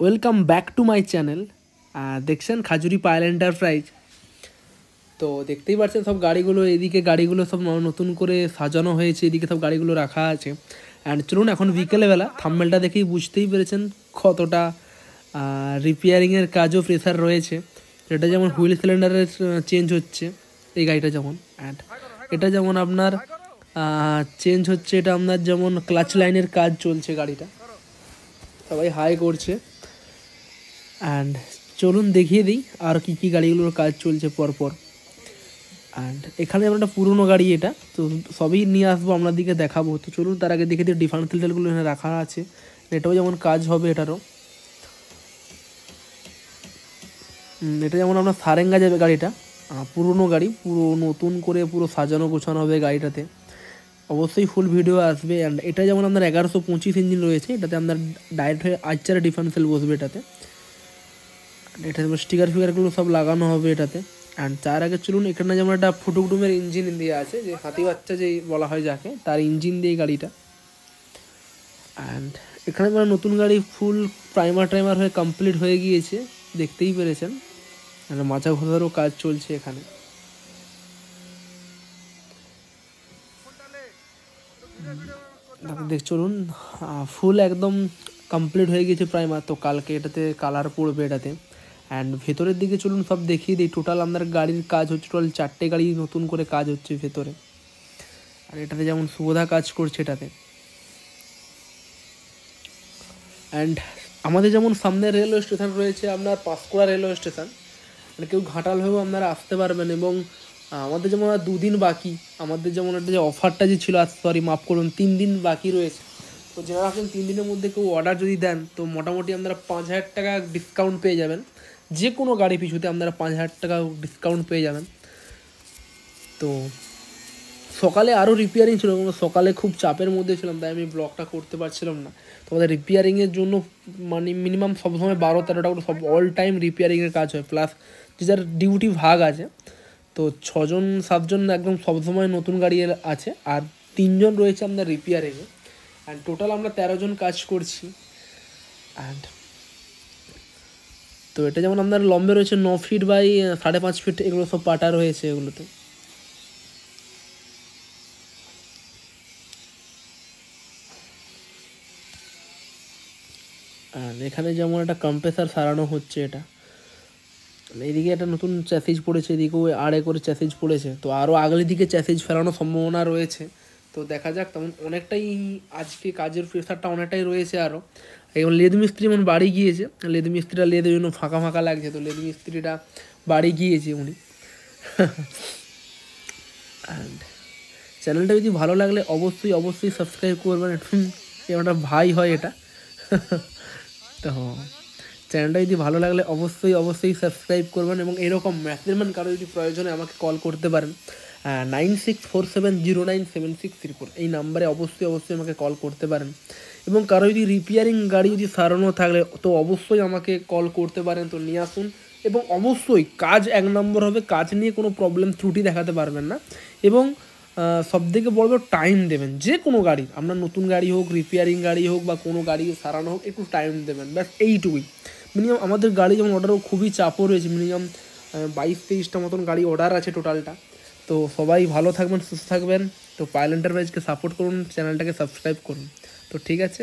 Welcome back to my channel. দেখছেন Khajuri Payel enterprise. তো দেখতেই পাচ্ছেন সব গাড়িগুলো, এদিকে গাড়িগুলো সব নতুন করে সাজানো হয়েছে, এদিকে সব গাড়িগুলো রাখা আছে। অ্যান্ড চলুন, এখন বিকেলবেলা, থাম্বনেলটা দেখেই বুঝতেই পেরেছেন কতটা রিপেয়ারিংয়ের কাজও প্রেসার রয়েছে। এটা যেমন হুইল সিলিন্ডারের চেঞ্জ হচ্ছে এই গাড়িটা যেমন, অ্যান্ড এটা যেমন আপনার চেঞ্জ হচ্ছে, এটা আপনার যেমন ক্লাচ লাইনের কাজ চলছে, গাড়িটা সবাই হাই করছে। অ্যান্ড চলুন দেখিয়ে দিই আর কী কী গাড়িগুলোর কাজ চলছে পরপর। অ্যান্ড এখানে আমরা একটা পুরোনো গাড়ি, এটা তো সবই নিয়ে আসবো আপনার দিকে দেখাবো। তো চলুন তার আগে দেখে দিই ডিফারেন্সিয়াল তেলগুলো এখানে রাখা আছে, এটাও যেমন কাজ হবে এটারও। এটা যেমন আপনার সারেঙ্গা যাবে গাড়িটা, পুরোনো গাড়ি, পুরো নতুন করে পুরো সাজানো গোছানো হবে গাড়িটাতে, অবশ্যই ফুল ভিডিও আসবে। অ্যান্ড এটা যেমন আপনার 1125 ইঞ্জিন রয়েছে, এটাতে আপনার ডাইরেক্ট হয়ে আইচারে ডিফারেন্সিয়াল বসবে এটাতে। এটা স্টিকার ফিকারগুলো সব লাগানো হবে এটাতে। অ্যান্ড তার আগে চলুন, এখানে যেমন একটা ফুটুকডুমের ইঞ্জিন দিয়ে আছে, যে হাতি বাচ্চা যেই বলা হয় যাকে, তার ইঞ্জিন দিয়ে গাড়িটা। অ্যান্ড এখানে মানে নতুন গাড়ি ফুল প্রাইমার হয়ে কমপ্লিট হয়ে গিয়েছে, দেখতেই পেরেছেন। মাচা ঘষারও কাজ চলছে এখানে। দেখ চলুন, ফুল একদম কমপ্লিট হয়ে গেছে প্রাইমার। তো কালকে এটাতে কালার পড়বে এটাতে। অ্যান্ড ভেতরের দিকে চলুন সব দেখিয়ে দিই। টোটাল আপনার গাড়ির কাজ হচ্ছে, টোটাল 4টে গাড়ি নতুন করে কাজ হচ্ছে ভেতরে। আর এটাতে যেমন সুবিধা কাজ করছে এটাতে। অ্যান্ড আমাদের যেমন সামনে রেলওয়ে স্টেশন রয়েছে আপনার পাঁশকুড়া রেলওয়ে স্টেশন, মানে কেউ ঘাটাল হয়েও আপনারা আসতে পারবেন। এবং আমাদের যেমন আর 2 দিন বাকি, আমাদের যেমন একটা যে অফারটা যে ছিল, সরি মাফ করুন, 3 দিন বাকি রয়েছে। তো যারা আপনি 3 দিনের মধ্যে কেউ অর্ডার যদি দেন, তো মোটামুটি আপনারা 5,000 টাকা ডিসকাউন্ট পেয়ে যাবেন। যে কোনো গাড়ি পিছুতে আপনারা 5,000 টাকা ডিসকাউন্ট পেয়ে যাবেন। তো সকালে আরও রিপেয়ারিং ছিল, সকালে খুব চাপের মধ্যে ছিলাম, তাই আমি ব্লগটা করতে পারছিলাম না। তো আমাদের রিপেয়ারিংয়ের জন্য মানে মিনিমাম সবসময় 12-13টা করে সব অল টাইম রিপেয়ারিংয়ের কাজ হয়, প্লাস যে যার ডিউটি ভাগ আছে। তো 6-7জন একদম সবসময় নতুন গাড়ি আছে, আর 3জন রয়েছে আপনার রিপেয়ারিংয়ে। অ্যান্ড টোটাল আমরা 13জন কাজ করছি। অ্যান্ড তো এটা যেমন আপনার লম্বে রয়েছে 9 ফিট বাই 5.5 ফিট, এগুলো সব পাটা রয়েছে এগুলোতে। আর এখানে যেমন একটা কম্প্রেসার সারানো হচ্ছে, এটা এইদিকে একটা নতুন চ্যাসিজ পড়েছে, এদিকেও আড়ে করে চ্যাসিজ পড়েছে। তো আরও আগের দিকে চ্যাসিজ ফেরানোর সম্ভাবনা রয়েছে। তো দেখা যাক, তেমন অনেকটাই আজকে কাজের প্রেশারটা অনেকটাই রয়েছে আরও। এবং লেদ মিস্ত্রি যেমন বাড়ি গিয়েছে, লেদ মিস্ত্রিটা লেদের জন্য ফাঁকা ফাঁকা লাগছে, তো লেদ মিস্ত্রিটা বাড়ি গিয়েছে উনি। অ্যান্ড চ্যানেলটা যদি ভালো লাগলে অবশ্যই সাবস্ক্রাইব করবেন। একটা ভাই হয় এটা। তো চ্যানেলটা যদি ভালো লাগলে অবশ্যই সাবস্ক্রাইব করবেন। এবং এরকম মেজারমেন্ট কারো যদি প্রয়োজনে আমাকে কল করতে পারেন, 9647097634, এই নাম্বারে অবশ্যই আমাকে কল করতে পারেন। এবং কারো যদি রিপেয়ারিং গাড়ি যদি সারানো থাকলে, তো অবশ্যই আমাকে কল করতে পারেন। তো নিয়ে আসুন, এবং অবশ্যই কাজ 1 নম্বর হবে, কাজ নিয়ে কোনো প্রবলেম ত্রুটি দেখাতে পারবেন না। এবং সবথেকে বড় টাইম দেবেন, যে কোনো গাড়ি, আপনার নতুন গাড়ি হোক, রিপেয়ারিং গাড়ি হোক, বা কোনো গাড়ি সারানো হোক, একটু টাইম দেবেন, ব্যাস এইটুকুই। মিনিমাম আমাদের গাড়ি যেমন অর্ডারও খুবই চাপও রয়েছে, মিনিমাম 22-23টা মতন গাড়ি অর্ডার আছে টোটালটা। তো সবাই ভালো থাকবেন, সুস্থ থাকবেন। তো পায়েল এন্টারপ্রাইজকে সাপোর্ট করুন, চ্যানেলটাকে সাবস্ক্রাইব করুন। তো ঠিক আছে।